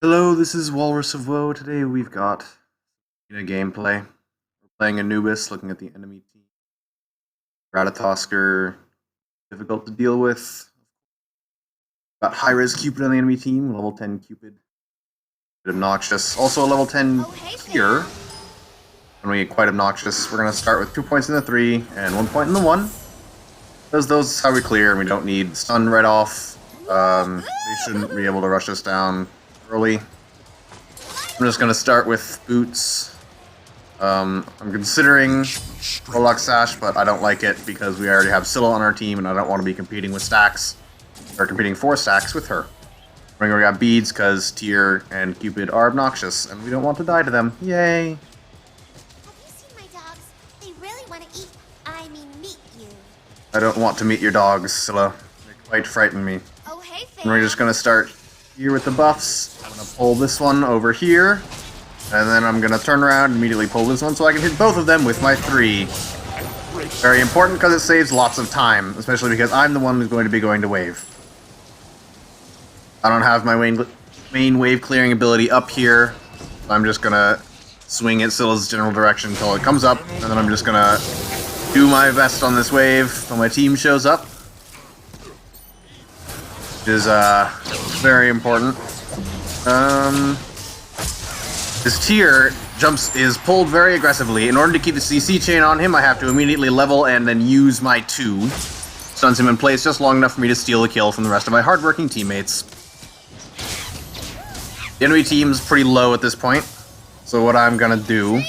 Hello, this is Walrus of Woe. Today we've got a gameplay. We're playing Anubis, looking at the enemy team. Ratatosker, difficult to deal with. Got high-res Cupid on the enemy team, level 10 Cupid. Bit obnoxious. Also a level 10 here. When we get quite obnoxious, we're going to start with 2 points in the 3 and 1 point in the 1. Those is how we clear, and we don't need stun right off. They shouldn't be able to rush us down early. I'm just going to start with boots. I'm considering Rollock Sash, but I don't like it because we already have Scylla on our team, and I don't want to be competing with stacks, or competing for stacks with her. We're going to got beads because Tyr and Cupid are obnoxious, and we don't want to die to them. Yay! Have you seen my dogs? They really want to meet you. I don't want to meet your dogs, Scylla. They quite frighten me. Oh, hey, And we're just going to start here with the buffs. I'm going to pull this one over here. And then I'm going to turn around and immediately pull this one so I can hit both of them with my 3. Very important because it saves lots of time, especially because I'm the one who's going to be going to wave. I don't have my main wave clearing ability up here. So I'm just going to swing at Scylla's general direction until it comes up. And then I'm just going to do my best on this wave until my team shows up. Which is very important. His Tyr is pulled very aggressively. In order to keep the CC chain on him, I have to immediately level and then use my 2. Stuns him in place just long enough for me to steal a kill from the rest of my hardworking teammates. The enemy team's pretty low at this point, so what I'm gonna do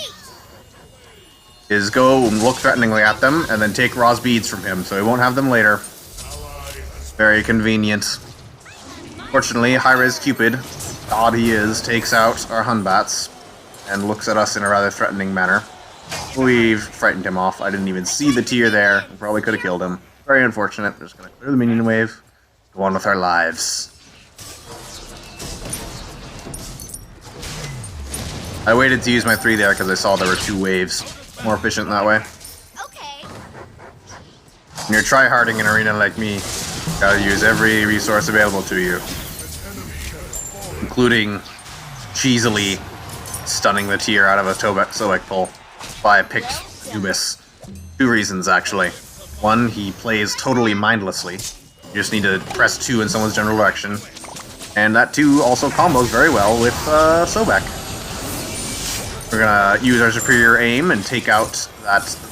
is go and look threateningly at them and then take Ra's beads from him, so he won't have them later. Very convenient. Fortunately, high-res Cupid, odd he is, takes out our Hunbats and looks at us in a rather threatening manner. We've frightened him off. I didn't even see the Tyr there. We probably could have killed him. Very unfortunate. We're just going to clear the minion wave. Go on with our lives. I waited to use my 3 there because I saw there were 2 waves. More efficient that way. Okay. When you're tryharding an arena like me, you gotta use every resource available to you. Including cheesily stunning the Tyr out of a Sobek pull. Why I picked Anubis. 2 reasons, actually. 1, he plays totally mindlessly. You just need to press 2 in someone's general direction. And that 2 also combos very well with Sobek. We're gonna use our superior aim and take out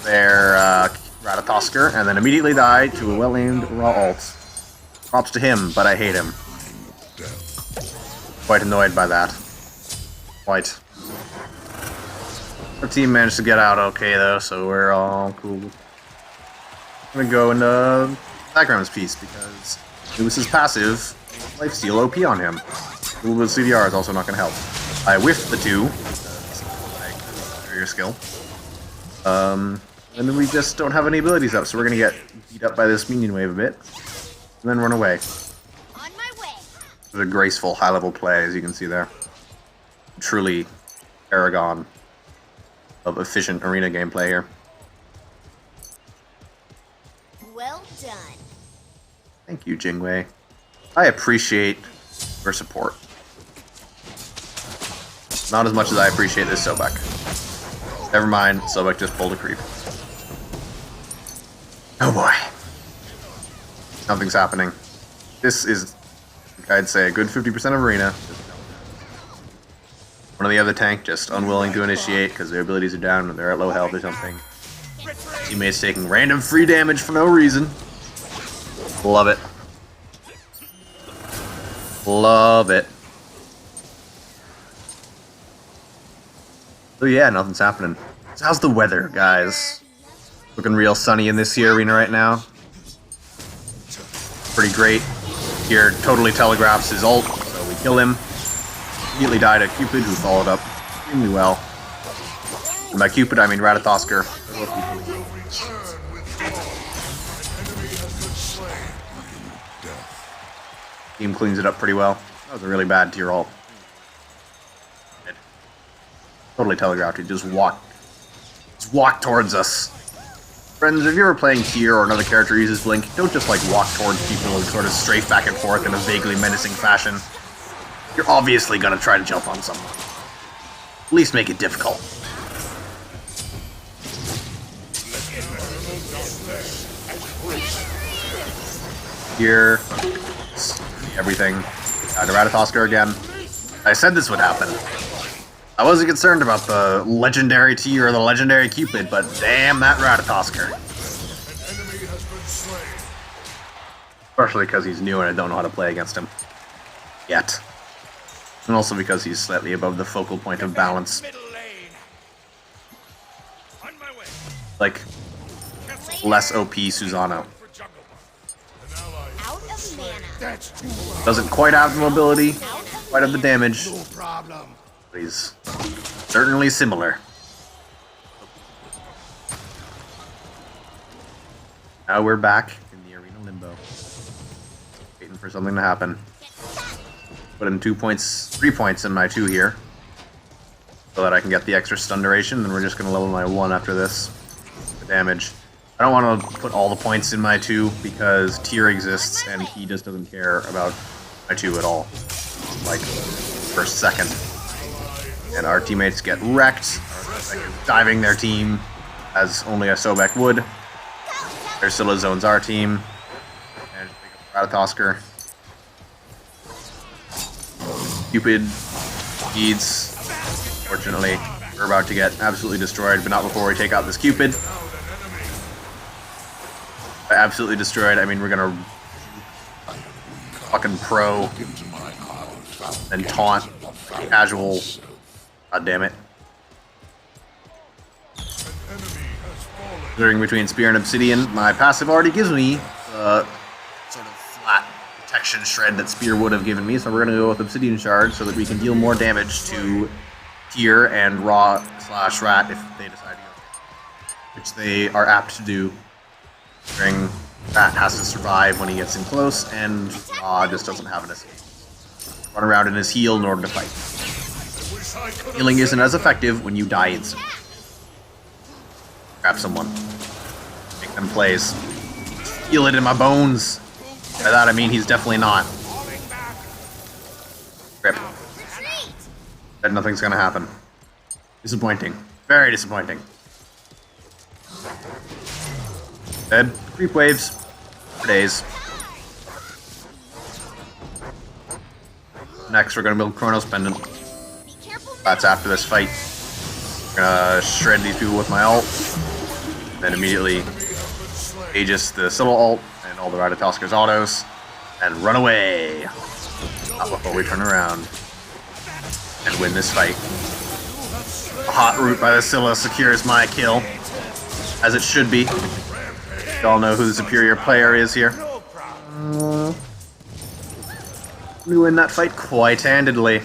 their Ratatosker, and then immediately die to a well-aimed raw ult. Props to him, but I hate him. Quite annoyed by that. Quite. Our team managed to get out okay though, so we're all cool. I'm gonna go into backgrounds piece because Lewis's passive lifesteal OP on him. A little bit of CDR is also not gonna help. I whiffed the 2 because I couldn't your skill. And then we just don't have any abilities up, so we're gonna get beat up by this minion wave a bit, and then run away. On my way. It's a graceful, high-level play, as you can see there. Truly paragon of efficient arena gameplay here. Well done. Thank you, Jingwei. I appreciate your support. Not as much as I appreciate this Sobek. Never mind, Sobek just pulled a creep. Oh boy. Nothing's happening. This is, I'd say, a good 50% of arena. One of the other tank just unwilling to initiate because their abilities are down and they're at low health or something. Teammates taking random free damage for no reason. Love it. Love it. So yeah, nothing's happening. So how's the weather, guys? Looking real sunny in this here arena right now. Pretty great. Here totally telegraphs his ult, so we kill him. Immediately die to Cupid, who followed up extremely well. And by Cupid, I mean Ratatosker. Team cleans it up pretty well. That was a really bad Tyr ult. Totally telegraphed. He just walk towards us. Friends, if you're ever playing Tyr or another character uses Blink, don't just like walk towards people and sort of strafe back and forth in a vaguely menacing fashion. You're obviously gonna try to jump on someone. At least make it difficult. Here, everything. Ratatosker again. I said this would happen. I wasn't concerned about the legendary T or the legendary Cupid, but damn that Ratatosker. Especially because he's new and I don't know how to play against him. Yet. And also because he's slightly above the focal point of balance. Like, less OP Susano. Doesn't quite have the mobility, quite have the damage, but he's certainly similar. Now we're back in the arena limbo. Waiting for something to happen. Put in 3 points in my 2 here. So that I can get the extra stun duration, and we're just gonna level my 1 after this. The damage. I don't want to put all the points in my 2 because Tyr exists and he just doesn't care about my 2 at all. Like, first second. And our teammates get wrecked, diving their team as only a Sobek would. Ursula zones our team. And pick up Ratatosker. Cupid needs, fortunately, we're about to get absolutely destroyed, but not before we take out this Cupid. By absolutely destroyed, I mean we're gonna fucking pro and taunt casual. God damn it. Considering between Spear and Obsidian, my passive already gives me the sort of flat protection shred that Spear would have given me, so we're gonna go with Obsidian Shard so that we can deal more damage to Tyr and Ra/Rat if they decide to go, which they are apt to do. Considering Rat has to survive when he gets in close, and Ra just doesn't have an escape. Run around in his heal in order to fight. Healing isn't as effective when you die instantly. Grab someone. Make them plays. Feel it in my bones. By that I mean he's definitely not. Rip. That nothing's gonna happen. Disappointing. Very disappointing. Dead. Creep waves. For days. Next we're gonna build Chronos Pendant. That's after this fight. We're gonna shred these people with my ult. Then immediately Aegis the Sybil ult and all the Ratatosker's autos. And run away. Not before we turn around. And win this fight. A hot root by the Scylla secures my kill. As it should be. You all know who the superior player is here. We win that fight quite handedly.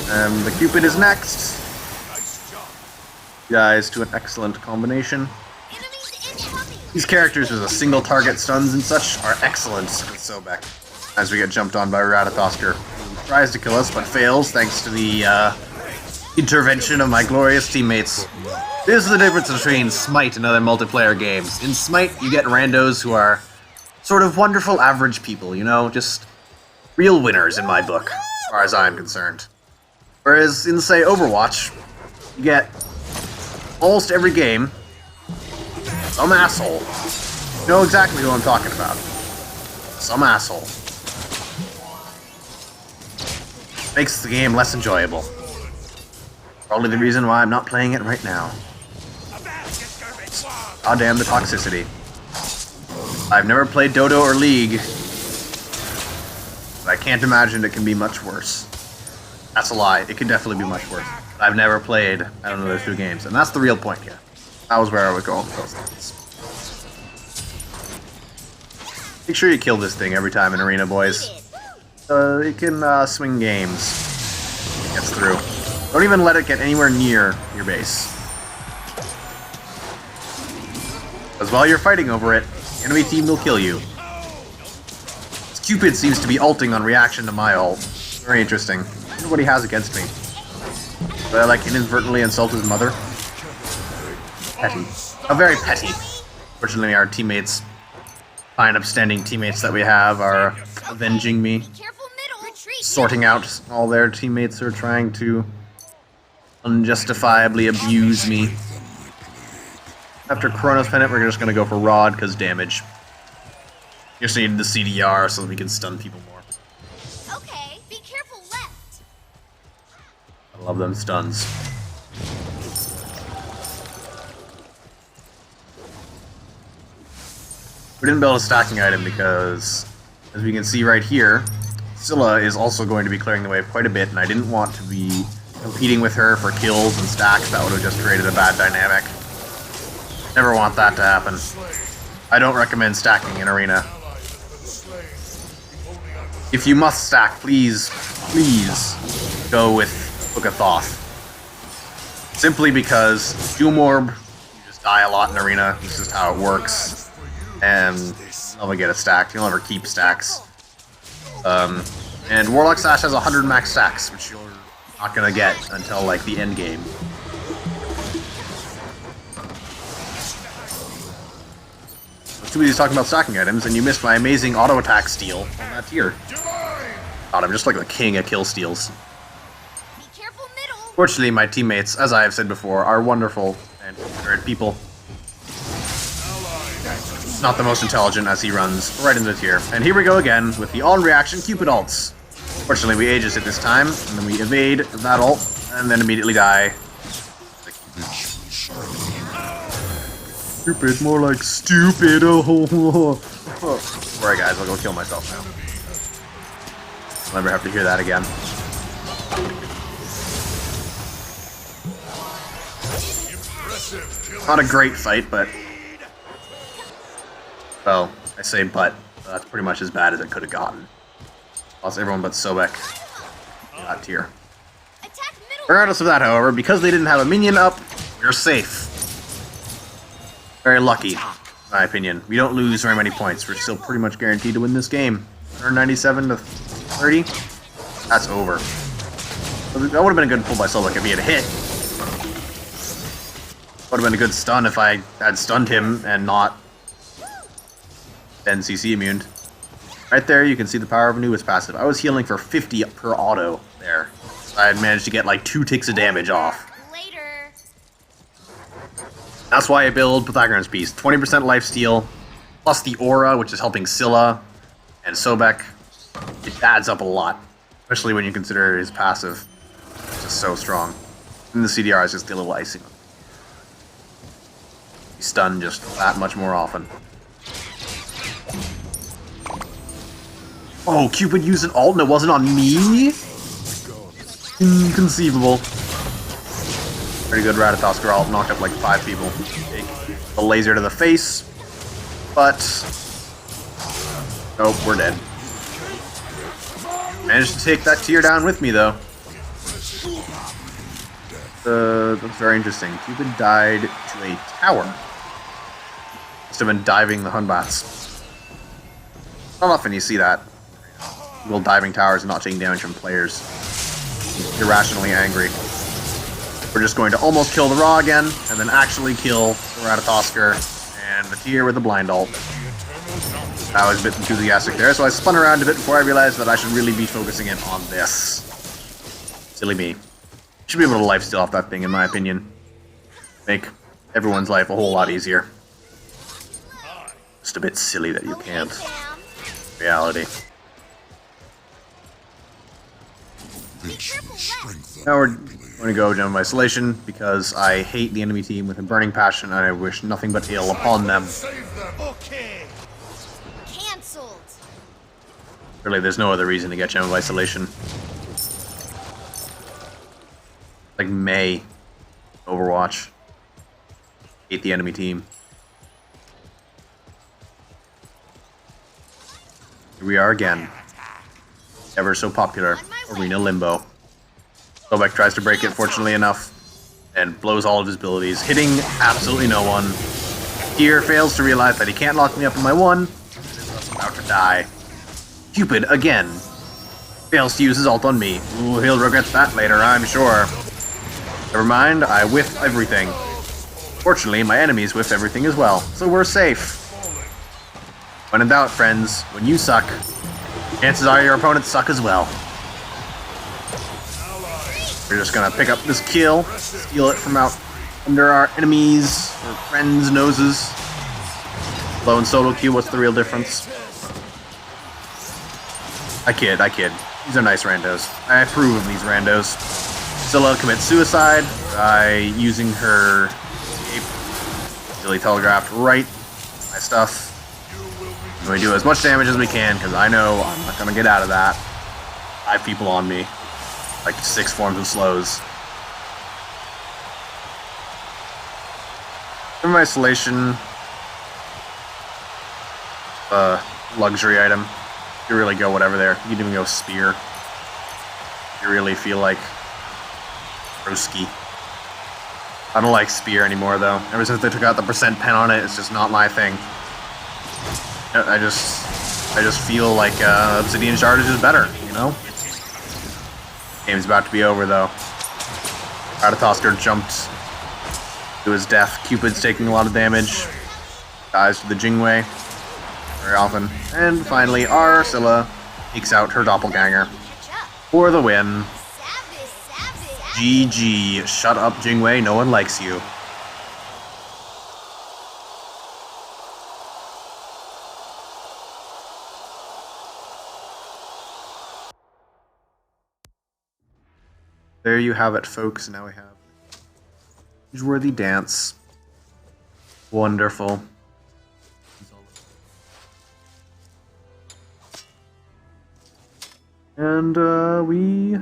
The Cupid is next. Guys, to an excellent combination. These characters with a single target stuns and such are excellent with Sobek. As we get jumped on by Ratatosker, who tries to kill us but fails thanks to the intervention of my glorious teammates. This is the difference between Smite and other multiplayer games. In Smite, you get randos who are sort of wonderful average people, you know, just real winners in my book, as far as I'm concerned. Whereas in, say, Overwatch, you get almost every game some asshole. You know exactly who I'm talking about. Some asshole. Makes the game less enjoyable. Probably the reason why I'm not playing it right now. God damn the toxicity. I've never played Dodo or League, but I can't imagine it can be much worse. That's a lie. It could definitely be much worse. But I've never played, I don't know, those 2 games, and that's the real point here. That was where I was going with those things. Make sure you kill this thing every time in arena, boys. It can swing games. It gets through. Don't even let it get anywhere near your base. Because while you're fighting over it, the enemy team will kill you. This Cupid seems to be ulting on reaction to my ult. Very interesting. I wonder what he has against me. Did I, like, inadvertently insult his mother? Petty. Oh, very petty. Fortunately, our teammates, fine upstanding teammates that we have, are avenging me. sorting out all their teammates who are trying to unjustifiably abuse me. After Chronos Pennant, we're just going to go for Rod, because damage. Just need the CDR so that we can stun people more. Okay, be careful left. I love them stuns. We didn't build a stacking item because, as we can see right here, Scylla is also going to be clearing the wave quite a bit, and I didn't want to be competing with her for kills and stacks. That would have just created a bad dynamic. Never want that to happen. I don't recommend stacking in Arena. If you must stack, please go with Book of Thoth. Simply because Doom Orb, you just die a lot in Arena. This is how it works. And you'll never get a stack. You'll never keep stacks. And Warlock Sash has 100 max stacks, which you're not gonna get until like the end game. Too busy talking about stacking items, and you missed my amazing auto attack steal on that tier. God, I'm just like the king of kill steals. Be careful middle. Fortunately, my teammates, as I have said before, are wonderful and considerate people. Not the most intelligent as he runs right into the tier. And here we go again with the on-reaction Cupid ults. Fortunately, we Aegis it this time, and then we evade that ult, and then immediately die. Stupid, more like stupid. Alright guys, I'll go kill myself now. I'll never have to hear that again. Not a great fight, but... Well, I say but. That's pretty much as bad as it could have gotten. Lost everyone but Sobek. That tier. Regardless of that, however, because they didn't have a minion up, we're safe. Very lucky, in my opinion. We don't lose very many points. We're still pretty much guaranteed to win this game. 197 to 30. That's over. That would have been a good pull by Sobek if he had hit. Would have been a good stun if I had stunned him and not been CC immune. Right there, you can see the power of Anua's passive. I was healing for 50 per auto there. I had managed to get like 2 ticks of damage off. Later. That's why I build Pythagorean's Beast. 20% lifesteal, plus the aura, which is helping Scylla and Sobek. It adds up a lot, especially when you consider his passive. It's just so strong. And the CDR is just a little icing. He's stunned just that much more often. Oh, Cupid used an ult and it wasn't on me? Inconceivable. Pretty good Ratatoskr ult, knocked up like 5 people. Take the laser to the face, but... Nope, we're dead. Managed to take that tier down with me, though. That's very interesting. Cupid died to a tower. Must have been diving the Hunbats. Not often you see that. People diving towers and not taking damage from players. Irrationally angry. We're just going to almost kill the Raw again, and then actually kill the Ratatoskr and the tier with the blind ult. I was a bit enthusiastic there, so I spun around a bit before I realized that I should really be focusing in on this. Silly me. Should be able to lifesteal off that thing, in my opinion. Make everyone's life a whole lot easier. Just a bit silly that you can't. Reality. Now we're going to go Gem of Isolation because I hate the enemy team with a burning passion and I wish nothing but ill upon them. Cancelled. Really, there's no other reason to get Gem of Isolation. Like May. Overwatch. Hate the enemy team. Here we are again. Ever so popular. Arena Limbo. Sobek tries to break it, fortunately enough, and blows all of his abilities, hitting absolutely no one. Tier fails to realize that he can't lock me up in my 1, and is about to die. Cupid, again, fails to use his ult on me. Ooh, he'll regret that later, I'm sure. Never mind, I whiff everything. Fortunately, my enemies whiff everything as well, so we're safe. When in doubt, friends, when you suck, chances are your opponents suck as well. We're just gonna pick up this kill, steal it from out under our enemies or friends' noses. Low and solo queue, what's the real difference? I kid. These are nice randos. I approve of these randos. Scylla commits suicide by using her escape. Easily telegraphed right my stuff. And we do as much damage as we can, because I know I'm not gonna get out of that. 5 people on me. Like 6 forms of slows. From isolation, luxury item. You really go whatever there. You can even go spear. You really feel like broski. I don't like spear anymore though. Ever since they took out the percent pen on it, it's just not my thing. I just feel like Obsidian Shard is just better, you know? Game's about to be over though. Ratatosker jumped to his death. Cupid's taking a lot of damage. Dies to the Jingwei very often. And finally, our Scylla takes out her doppelganger for the win. GG. Shut up, Jingwei. No one likes you. There you have it, folks. Now we have worthy dance. Wonderful. And we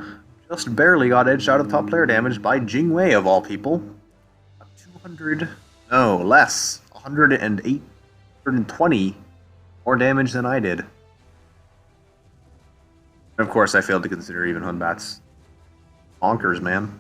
just barely got edged out of top player damage by Jingwei of all people. 200, no, less. 108, 120 more damage than I did. And of course, I failed to consider even Hunbat's bonkers, man.